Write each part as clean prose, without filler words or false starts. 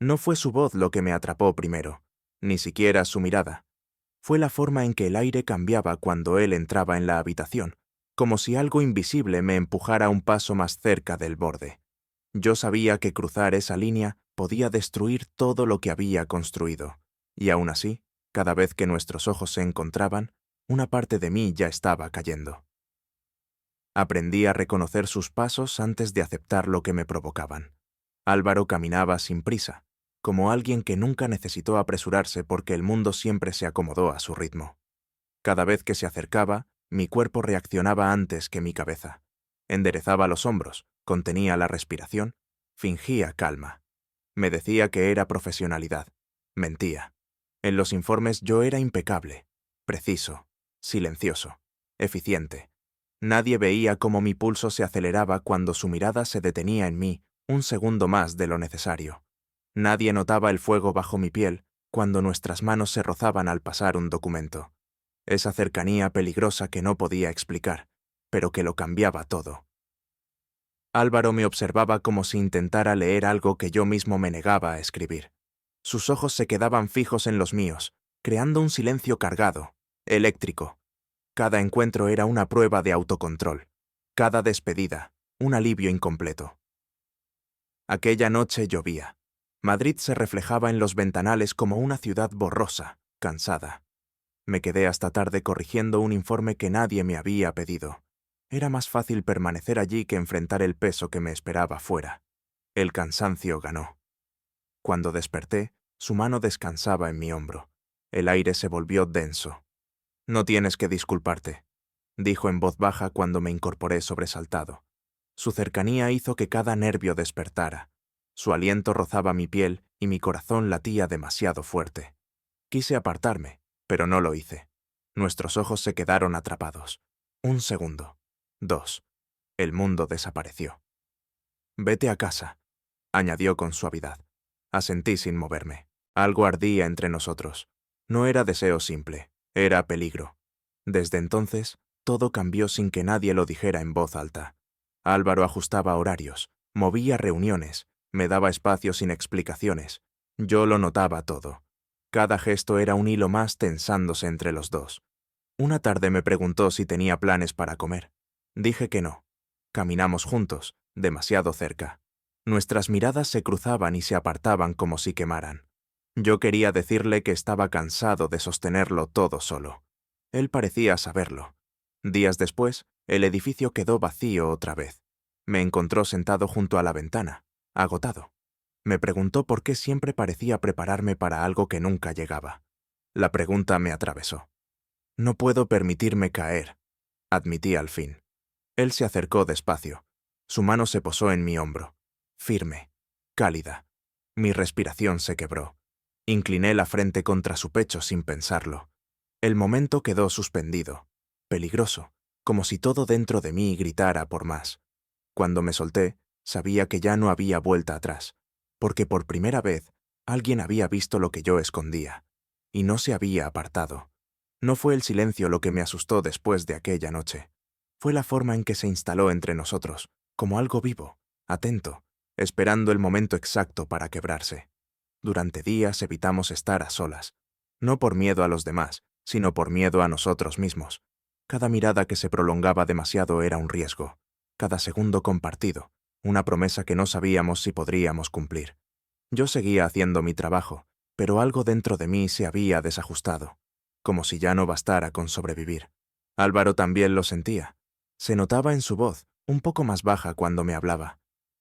No fue su voz lo que me atrapó primero, ni siquiera su mirada. Fue la forma en que el aire cambiaba cuando él entraba en la habitación, como si algo invisible me empujara un paso más cerca del borde. Yo sabía que cruzar esa línea podía destruir todo lo que había construido, y aún así, cada vez que nuestros ojos se encontraban, una parte de mí ya estaba cayendo. Aprendí a reconocer sus pasos antes de aceptar lo que me provocaban. Álvaro caminaba sin prisa, como alguien que nunca necesitó apresurarse porque el mundo siempre se acomodó a su ritmo. Cada vez que se acercaba, mi cuerpo reaccionaba antes que mi cabeza. Enderezaba los hombros, contenía la respiración, fingía calma. Me decía que era profesionalidad. Mentía. En los informes yo era impecable, preciso, silencioso, eficiente. Nadie veía cómo mi pulso se aceleraba cuando su mirada se detenía en mí un segundo más de lo necesario. Nadie notaba el fuego bajo mi piel cuando nuestras manos se rozaban al pasar un documento. Esa cercanía peligrosa que no podía explicar, pero que lo cambiaba todo. Álvaro me observaba como si intentara leer algo que yo mismo me negaba a escribir. Sus ojos se quedaban fijos en los míos, creando un silencio cargado, eléctrico. Cada encuentro era una prueba de autocontrol. Cada despedida, un alivio incompleto. Aquella noche llovía. Madrid se reflejaba en los ventanales como una ciudad borrosa, cansada. Me quedé hasta tarde corrigiendo un informe que nadie me había pedido. Era más fácil permanecer allí que enfrentar el peso que me esperaba fuera. El cansancio ganó. Cuando desperté, su mano descansaba en mi hombro. El aire se volvió denso. «No tienes que disculparte», dijo en voz baja cuando me incorporé sobresaltado. Su cercanía hizo que cada nervio despertara. Su aliento rozaba mi piel y mi corazón latía demasiado fuerte. Quise apartarme, pero no lo hice. Nuestros ojos se quedaron atrapados. Un segundo. 2. El mundo desapareció. «Vete a casa», añadió con suavidad. Asentí sin moverme. Algo ardía entre nosotros. No era deseo simple, era peligro. Desde entonces, todo cambió sin que nadie lo dijera en voz alta. Álvaro ajustaba horarios, movía reuniones, me daba espacio sin explicaciones. Yo lo notaba todo. Cada gesto era un hilo más tensándose entre los dos. Una tarde me preguntó si tenía planes para comer. Dije que no. Caminamos juntos, demasiado cerca. Nuestras miradas se cruzaban y se apartaban como si quemaran. Yo quería decirle que estaba cansado de sostenerlo todo solo. Él parecía saberlo. Días después, el edificio quedó vacío otra vez. Me encontró sentado junto a la ventana, agotado. Me preguntó por qué siempre parecía prepararme para algo que nunca llegaba. La pregunta me atravesó. «No puedo permitirme caer», admití al fin. Él se acercó despacio. Su mano se posó en mi hombro. Firme, cálida. Mi respiración se quebró. Incliné la frente contra su pecho sin pensarlo. El momento quedó suspendido, peligroso, como si todo dentro de mí gritara por más. Cuando me solté, sabía que ya no había vuelta atrás, porque por primera vez alguien había visto lo que yo escondía, y no se había apartado. No fue el silencio lo que me asustó después de aquella noche. Fue la forma en que se instaló entre nosotros, como algo vivo, atento, esperando el momento exacto para quebrarse. Durante días evitamos estar a solas, no por miedo a los demás, sino por miedo a nosotros mismos. Cada mirada que se prolongaba demasiado era un riesgo, cada segundo compartido, una promesa que no sabíamos si podríamos cumplir. Yo seguía haciendo mi trabajo, pero algo dentro de mí se había desajustado, como si ya no bastara con sobrevivir. Álvaro también lo sentía. Se notaba en su voz, un poco más baja cuando me hablaba,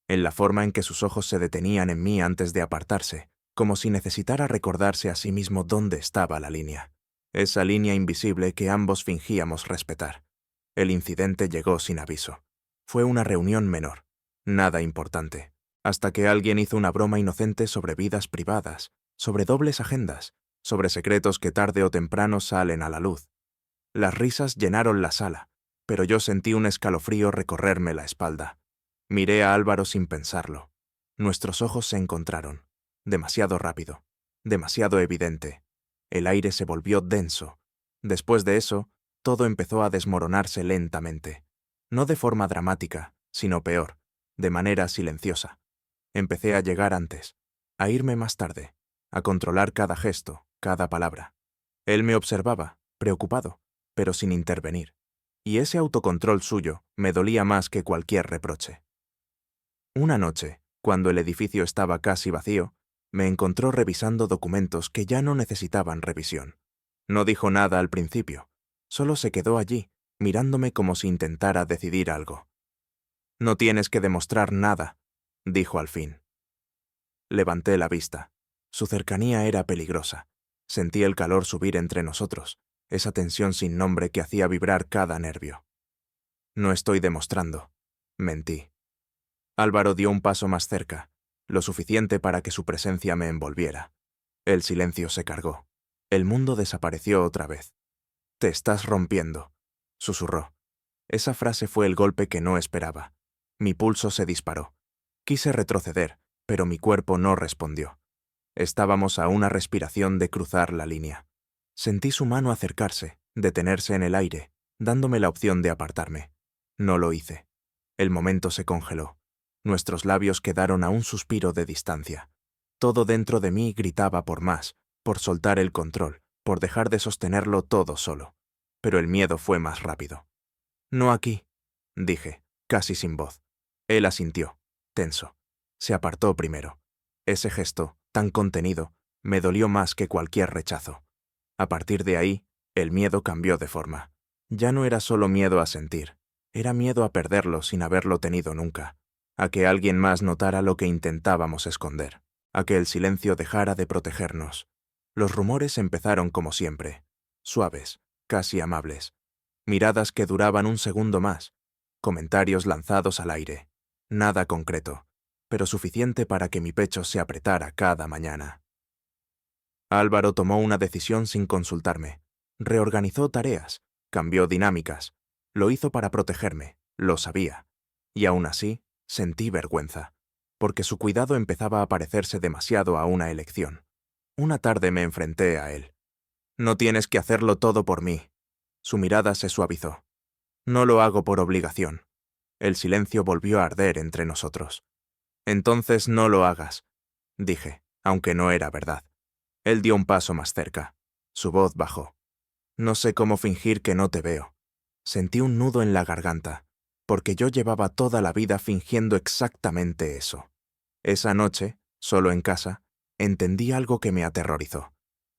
en la forma en que sus ojos se detenían en mí antes de apartarse, como si necesitara recordarse a sí mismo dónde estaba la línea. Esa línea invisible que ambos fingíamos respetar. El incidente llegó sin aviso. Fue una reunión menor, nada importante, hasta que alguien hizo una broma inocente sobre vidas privadas, sobre dobles agendas, sobre secretos que tarde o temprano salen a la luz. Las risas llenaron la sala, pero yo sentí un escalofrío recorrerme la espalda. Miré a Álvaro sin pensarlo. Nuestros ojos se encontraron. Demasiado rápido, demasiado evidente. El aire se volvió denso. Después de eso, todo empezó a desmoronarse lentamente. No de forma dramática, sino peor, de manera silenciosa. Empecé a llegar antes. a irme más tarde, a controlar cada gesto, cada palabra. Él me observaba, preocupado, pero sin intervenir, y ese autocontrol suyo me dolía más que cualquier reproche. Una noche, cuando el edificio estaba casi vacío, me encontró revisando documentos que ya no necesitaban revisión. No dijo nada al principio, solo se quedó allí, mirándome como si intentara decidir algo. «No tienes que demostrar nada», dijo al fin. Levanté la vista. Su cercanía era peligrosa. Sentí el calor subir entre nosotros, esa tensión sin nombre que hacía vibrar cada nervio. «No estoy demostrando», mentí. Álvaro dio un paso más cerca, lo suficiente para que su presencia me envolviera. El silencio se cargó. El mundo desapareció otra vez. «Te estás rompiendo», susurró. Esa frase fue el golpe que no esperaba. Mi pulso se disparó. Quise retroceder, pero mi cuerpo no respondió. Estábamos a una respiración de cruzar la línea. Sentí su mano acercarse, detenerse en el aire, dándome la opción de apartarme. No lo hice. El momento se congeló. Nuestros labios quedaron a un suspiro de distancia. Todo dentro de mí gritaba por más, por soltar el control, por dejar de sostenerlo todo solo. Pero el miedo fue más rápido. «No aquí», dije, casi sin voz. Él asintió, tenso. Se apartó primero. Ese gesto, tan contenido, me dolió más que cualquier rechazo. A partir de ahí, el miedo cambió de forma. Ya no era solo miedo a sentir, era miedo a perderlo sin haberlo tenido nunca, a que alguien más notara lo que intentábamos esconder, a que el silencio dejara de protegernos. Los rumores empezaron como siempre, suaves, casi amables. Miradas que duraban un segundo más, comentarios lanzados al aire. Nada concreto, pero suficiente para que mi pecho se apretara cada mañana. Álvaro tomó una decisión sin consultarme. Reorganizó tareas, cambió dinámicas. Lo hizo para protegerme, lo sabía. Y aún así, sentí vergüenza, porque su cuidado empezaba a parecerse demasiado a una elección. Una tarde me enfrenté a él. «No tienes que hacerlo todo por mí». Su mirada se suavizó. «No lo hago por obligación». El silencio volvió a arder entre nosotros. «Entonces no lo hagas», dije, aunque no era verdad. Él dio un paso más cerca. Su voz bajó. «No sé cómo fingir que no te veo». Sentí un nudo en la garganta, porque yo llevaba toda la vida fingiendo exactamente eso. Esa noche, solo en casa, entendí algo que me aterrorizó.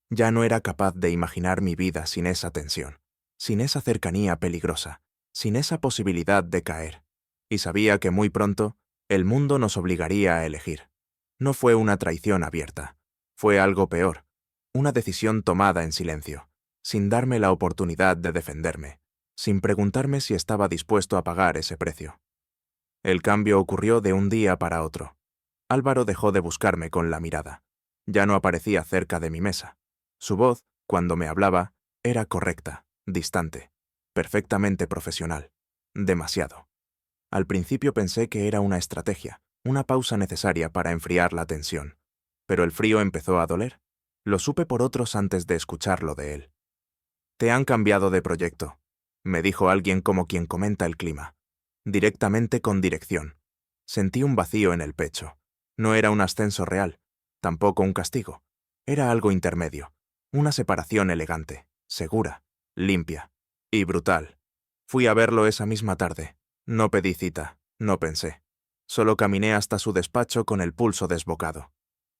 Ya no era capaz de imaginar mi vida sin esa tensión, sin esa cercanía peligrosa, sin esa posibilidad de caer. Y sabía que muy pronto el mundo nos obligaría a elegir. No fue una traición abierta, fue algo peor, una decisión tomada en silencio, sin darme la oportunidad de defenderme, sin preguntarme si estaba dispuesto a pagar ese precio. El cambio ocurrió de un día para otro. Álvaro dejó de buscarme con la mirada. Ya no aparecía cerca de mi mesa. Su voz, cuando me hablaba, era correcta, distante, perfectamente profesional. Demasiado. Al principio pensé que era una estrategia, una pausa necesaria para enfriar la tensión. Pero el frío empezó a doler. Lo supe por otros antes de escucharlo de él. «Te han cambiado de proyecto», me dijo alguien como quien comenta el clima. Directamente con dirección. Sentí un vacío en el pecho. No era un ascenso real, tampoco un castigo. Era algo intermedio, una separación elegante, segura, limpia y brutal. Fui a verlo esa misma tarde. No pedí cita, no pensé. Solo caminé hasta su despacho con el pulso desbocado.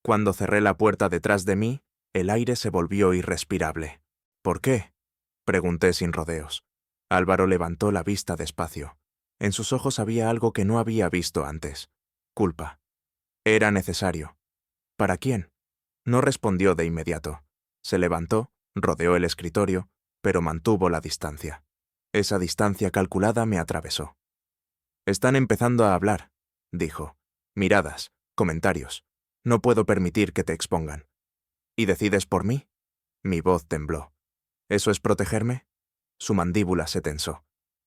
Cuando cerré la puerta detrás de mí, el aire se volvió irrespirable. «¿Por qué?», pregunté sin rodeos. Álvaro levantó la vista despacio. En sus ojos había algo que no había visto antes. Culpa. Era necesario. ¿Para quién? No respondió de inmediato. Se levantó, rodeó el escritorio, pero mantuvo la distancia. Esa distancia calculada me atravesó. «Están empezando a hablar», dijo. «Miradas, comentarios. No puedo permitir que te expongan». «¿Y decides por mí?». Mi voz tembló. «¿Eso es protegerme?». Su mandíbula se tensó.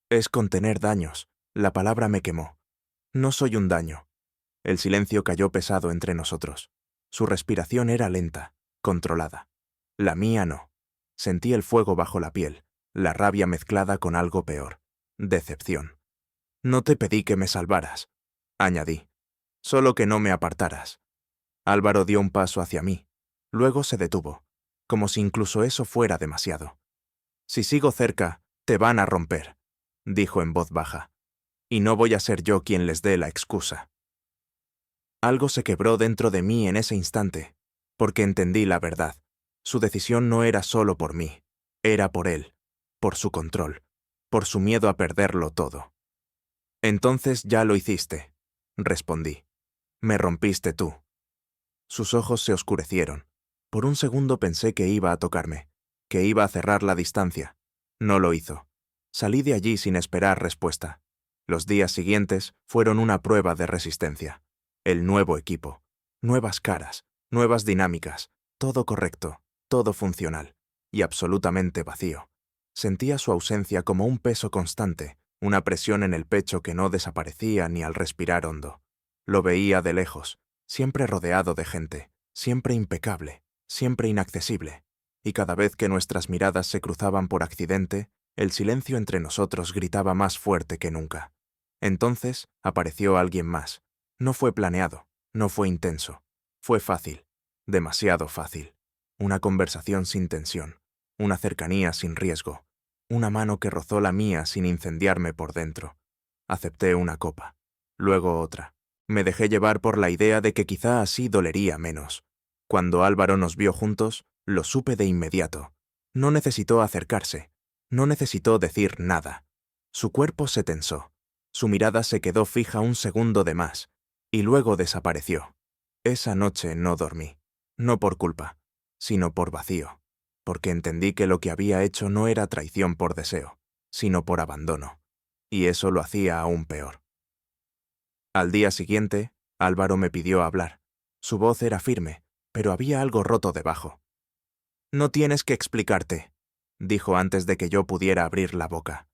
«Es contener daños». La palabra me quemó. «No soy un daño». El silencio cayó pesado entre nosotros. Su respiración era lenta, controlada. La mía no. Sentí el fuego bajo la piel, la rabia mezclada con algo peor. Decepción. «No te pedí que me salvaras», añadí. «Solo que no me apartaras». Álvaro dio un paso hacia mí. Luego se detuvo, como si incluso eso fuera demasiado. «Si sigo cerca, te van a romper», dijo en voz baja. «Y no voy a ser yo quien les dé la excusa». Algo se quebró dentro de mí en ese instante, porque entendí la verdad. Su decisión no era solo por mí, era por él, por su control, por su miedo a perderlo todo. «Entonces ya lo hiciste», respondí. «Me rompiste tú». Sus ojos se oscurecieron. Por un segundo pensé que iba a tocarme, que iba a cerrar la distancia. No lo hizo. Salí de allí sin esperar respuesta. Los días siguientes fueron una prueba de resistencia. El nuevo equipo, nuevas caras, nuevas dinámicas, todo correcto, todo funcional, y absolutamente vacío. Sentía su ausencia como un peso constante, una presión en el pecho que no desaparecía ni al respirar hondo. Lo veía de lejos, siempre rodeado de gente, siempre impecable, siempre inaccesible, y cada vez que nuestras miradas se cruzaban por accidente, el silencio entre nosotros gritaba más fuerte que nunca. Entonces apareció alguien más. No fue planeado, no fue intenso, fue fácil, demasiado fácil. Una conversación sin tensión, una cercanía sin riesgo, una mano que rozó la mía sin incendiarme por dentro. Acepté una copa, luego otra. Me dejé llevar por la idea de que quizá así dolería menos. Cuando Álvaro nos vio juntos, lo supe de inmediato. No necesitó acercarse, no necesitó decir nada. Su cuerpo se tensó, su mirada se quedó fija un segundo de más, y luego desapareció. Esa noche no dormí, no por culpa, sino por vacío, porque entendí que lo que había hecho no era traición por deseo, sino por abandono, y eso lo hacía aún peor. Al día siguiente, Álvaro me pidió hablar. Su voz era firme, pero había algo roto debajo. «No tienes que explicarte», dijo antes de que yo pudiera abrir la boca.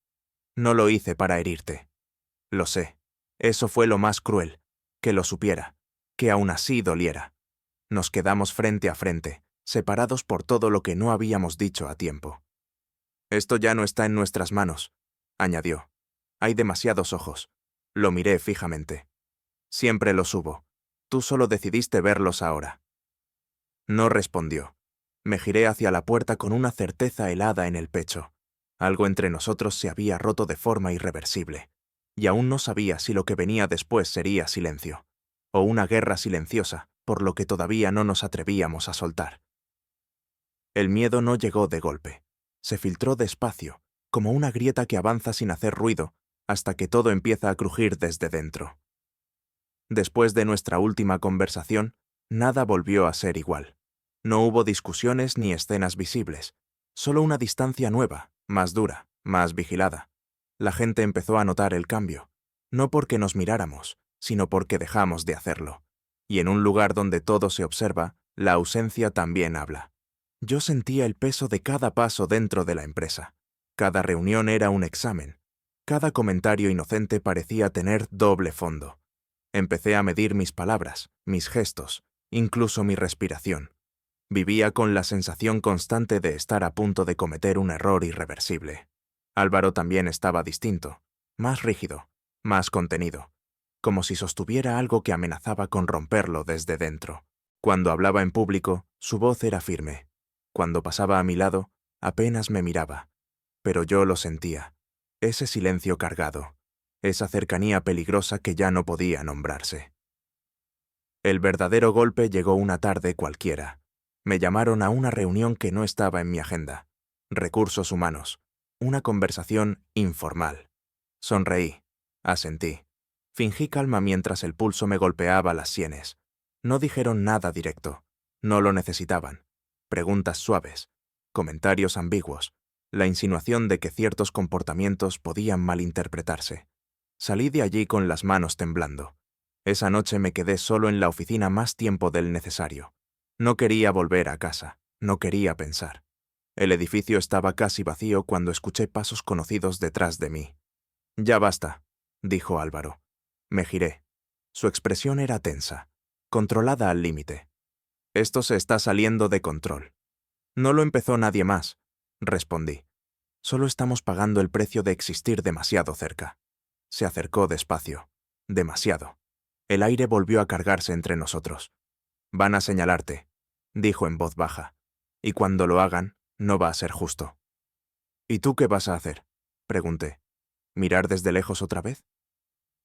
«No lo hice para herirte. Lo sé. Eso fue lo más cruel, que lo supiera, que aún así doliera. Nos quedamos frente a frente, separados por todo lo que no habíamos dicho a tiempo. Esto ya no está en nuestras manos», añadió. «Hay demasiados ojos». Lo miré fijamente. «Siempre los hubo. Tú solo decidiste verlos ahora». No respondió. Me giré hacia la puerta con una certeza helada en el pecho. Algo entre nosotros se había roto de forma irreversible, y aún no sabía si lo que venía después sería silencio, o una guerra silenciosa, por lo que todavía no nos atrevíamos a soltar. El miedo no llegó de golpe. Se filtró despacio, como una grieta que avanza sin hacer ruido, hasta que todo empieza a crujir desde dentro. Después de nuestra última conversación, nada volvió a ser igual. No hubo discusiones ni escenas visibles, solo una distancia nueva, más dura, más vigilada. La gente empezó a notar el cambio, no porque nos miráramos, sino porque dejamos de hacerlo. Y en un lugar donde todo se observa, la ausencia también habla. Yo sentía el peso de cada paso dentro de la empresa. Cada reunión era un examen. Cada comentario inocente parecía tener doble fondo. Empecé a medir mis palabras, mis gestos, incluso mi respiración. Vivía con la sensación constante de estar a punto de cometer un error irreversible. Álvaro también estaba distinto, más rígido, más contenido, como si sostuviera algo que amenazaba con romperlo desde dentro. Cuando hablaba en público, su voz era firme. Cuando pasaba a mi lado, apenas me miraba. Pero yo lo sentía, ese silencio cargado, esa cercanía peligrosa que ya no podía nombrarse. El verdadero golpe llegó una tarde cualquiera. Me llamaron a una reunión que no estaba en mi agenda. Recursos humanos. Una conversación informal. Sonreí. Asentí. Fingí calma mientras el pulso me golpeaba las sienes. No dijeron nada directo. No lo necesitaban. Preguntas suaves. Comentarios ambiguos. La insinuación de que ciertos comportamientos podían malinterpretarse. Salí de allí con las manos temblando. Esa noche me quedé solo en la oficina más tiempo del necesario. No quería volver a casa, no quería pensar. El edificio estaba casi vacío cuando escuché pasos conocidos detrás de mí. «Ya basta», dijo Álvaro. Me giré. Su expresión era tensa, controlada al límite. «Esto se está saliendo de control». «No lo empezó nadie más», respondí. «Solo estamos pagando el precio de existir demasiado cerca». Se acercó despacio. Demasiado. El aire volvió a cargarse entre nosotros. Van a señalarte, dijo en voz baja, y cuando lo hagan, no va a ser justo. ¿Y tú qué vas a hacer?, pregunté. ¿Mirar desde lejos otra vez?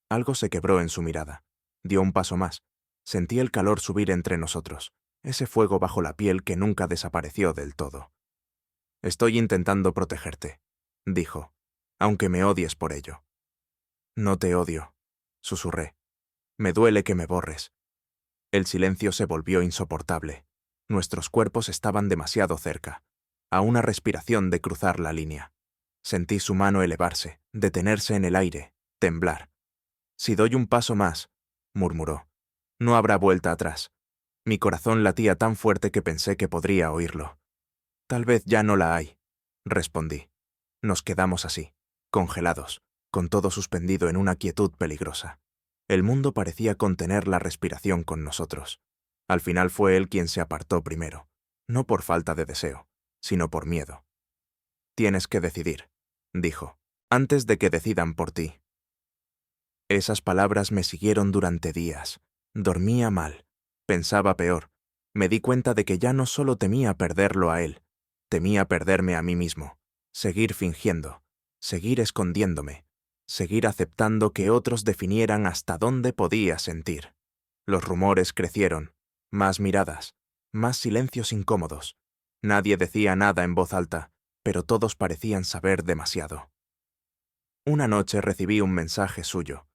Algo se quebró en su mirada. Dio un paso más. Sentí el calor subir entre nosotros, ese fuego bajo la piel que nunca desapareció del todo. Estoy intentando protegerte, dijo, aunque me odies por ello. No te odio, susurré. Me duele que me borres. El silencio se volvió insoportable. Nuestros cuerpos estaban demasiado cerca, a una respiración de cruzar la línea. Sentí su mano elevarse, detenerse en el aire, temblar. Si doy un paso más, murmuró, no habrá vuelta atrás. Mi corazón latía tan fuerte que pensé que podría oírlo. Tal vez ya no la hay, respondí. Nos quedamos así, congelados, con todo suspendido en una quietud peligrosa. El mundo parecía contener la respiración con nosotros. Al final fue él quien se apartó primero, no por falta de deseo, sino por miedo. Tienes que decidir, dijo, antes de que decidan por ti. Esas palabras me siguieron durante días. Dormía mal, pensaba peor. Me di cuenta de que ya no solo temía perderlo a él, temía perderme a mí mismo, seguir fingiendo, seguir escondiéndome, seguir aceptando que otros definieran hasta dónde podía sentir. Los rumores crecieron, más miradas, más silencios incómodos. Nadie decía nada en voz alta, pero todos parecían saber demasiado. Una noche recibí un mensaje suyo.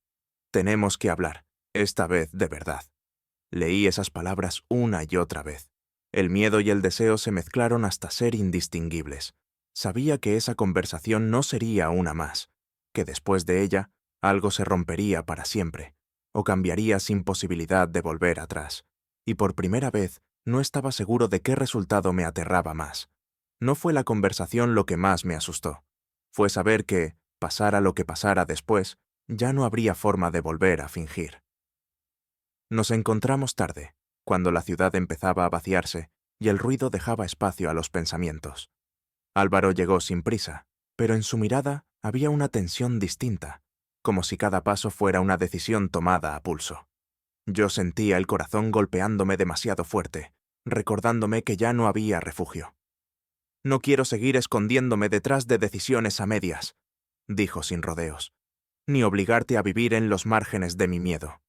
Tenemos que hablar, esta vez de verdad. Leí esas palabras una y otra vez. El miedo y el deseo se mezclaron hasta ser indistinguibles. Sabía que esa conversación no sería una más, que después de ella algo se rompería para siempre, o cambiaría sin posibilidad de volver atrás. Y por primera vez no estaba seguro de qué resultado me aterraba más. No fue la conversación lo que más me asustó. Fue saber que, pasara lo que pasara después, ya no habría forma de volver a fingir. Nos encontramos tarde, cuando la ciudad empezaba a vaciarse y el ruido dejaba espacio a los pensamientos. Álvaro llegó sin prisa, pero en su mirada había una tensión distinta, como si cada paso fuera una decisión tomada a pulso. Yo sentía el corazón golpeándome demasiado fuerte, recordándome que ya no había refugio. No quiero seguir escondiéndome detrás de decisiones a medias, dijo sin rodeos, ni obligarte a vivir en los márgenes de mi miedo.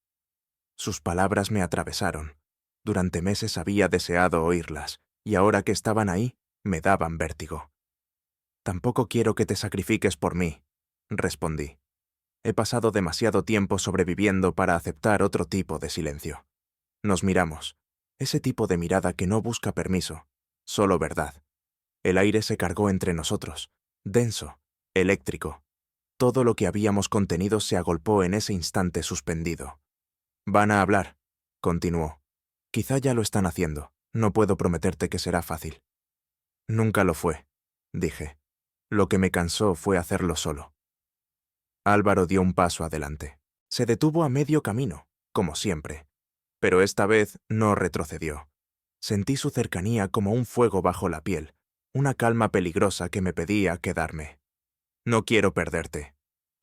Sus palabras me atravesaron. Durante meses había deseado oírlas, y ahora que estaban ahí, me daban vértigo. Tampoco quiero que te sacrifiques por mí, respondí. He pasado demasiado tiempo sobreviviendo para aceptar otro tipo de silencio. Nos miramos, ese tipo de mirada que no busca permiso, solo verdad. El aire se cargó entre nosotros, denso, eléctrico. Todo lo que habíamos contenido se agolpó en ese instante suspendido. Van a hablar, continuó. Quizá ya lo están haciendo. No puedo prometerte que será fácil. Nunca lo fue, dije. Lo que me cansó fue hacerlo solo. Álvaro dio un paso adelante. Se detuvo a medio camino, como siempre. Pero esta vez no retrocedió. Sentí su cercanía como un fuego bajo la piel, una calma peligrosa que me pedía quedarme. No quiero perderte,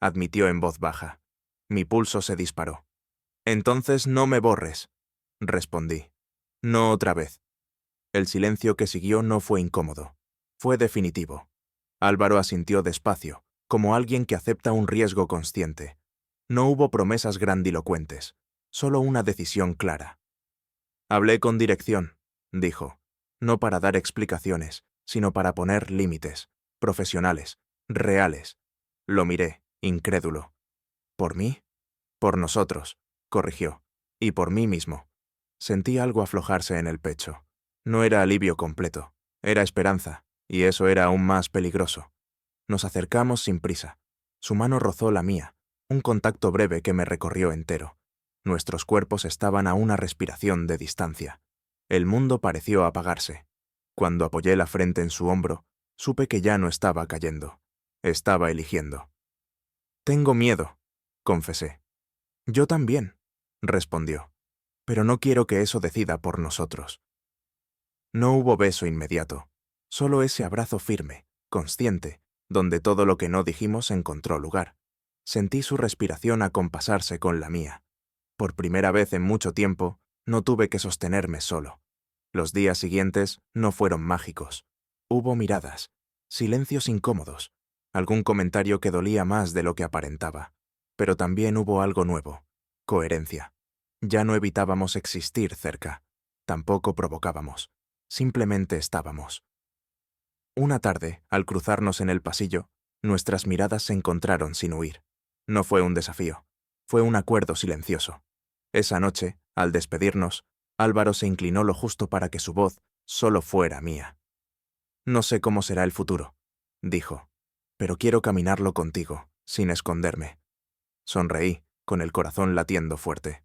admitió en voz baja. Mi pulso se disparó. Entonces no me borres, respondí. No otra vez. El silencio que siguió no fue incómodo. Fue definitivo. Álvaro asintió despacio, como alguien que acepta un riesgo consciente. No hubo promesas grandilocuentes, solo una decisión clara. Hablé con dirección, dijo, no para dar explicaciones, sino para poner límites, profesionales, reales. Lo miré, incrédulo. ¿Por mí? Por nosotros, corrigió, y por mí mismo. Sentí algo aflojarse en el pecho. No era alivio completo, era esperanza, y eso era aún más peligroso. Nos acercamos sin prisa. Su mano rozó la mía, un contacto breve que me recorrió entero. Nuestros cuerpos estaban a una respiración de distancia. El mundo pareció apagarse. Cuando apoyé la frente en su hombro, supe que ya no estaba cayendo. Estaba eligiendo. Tengo miedo, confesé. Yo también, respondió. Pero no quiero que eso decida por nosotros. No hubo beso inmediato, solo ese abrazo firme, consciente, donde todo lo que no dijimos encontró lugar. Sentí su respiración acompasarse con la mía. Por primera vez en mucho tiempo, No tuve que sostenerme solo. Los días siguientes no fueron mágicos. Hubo miradas, silencios incómodos, algún comentario que dolía más de lo que aparentaba. Pero también hubo algo nuevo: coherencia. Ya no evitábamos existir cerca. Tampoco provocábamos. Simplemente estábamos. Una tarde, al cruzarnos en el pasillo, nuestras miradas se encontraron sin huir. No fue un desafío. Fue un acuerdo silencioso. Esa noche, al despedirnos, Álvaro se inclinó lo justo para que su voz solo fuera mía. «No sé cómo será el futuro», dijo, «pero quiero caminarlo contigo, sin esconderme». Sonreí, con el corazón latiendo fuerte.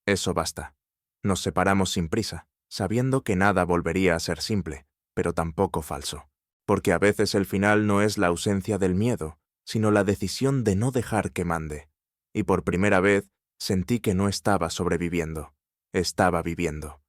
Eso basta. Nos separamos sin prisa, sabiendo que nada volvería a ser simple, pero tampoco falso. Porque a veces el final no es la ausencia del miedo, sino la decisión de no dejar que mande. Y por primera vez sentí que no estaba sobreviviendo, estaba viviendo.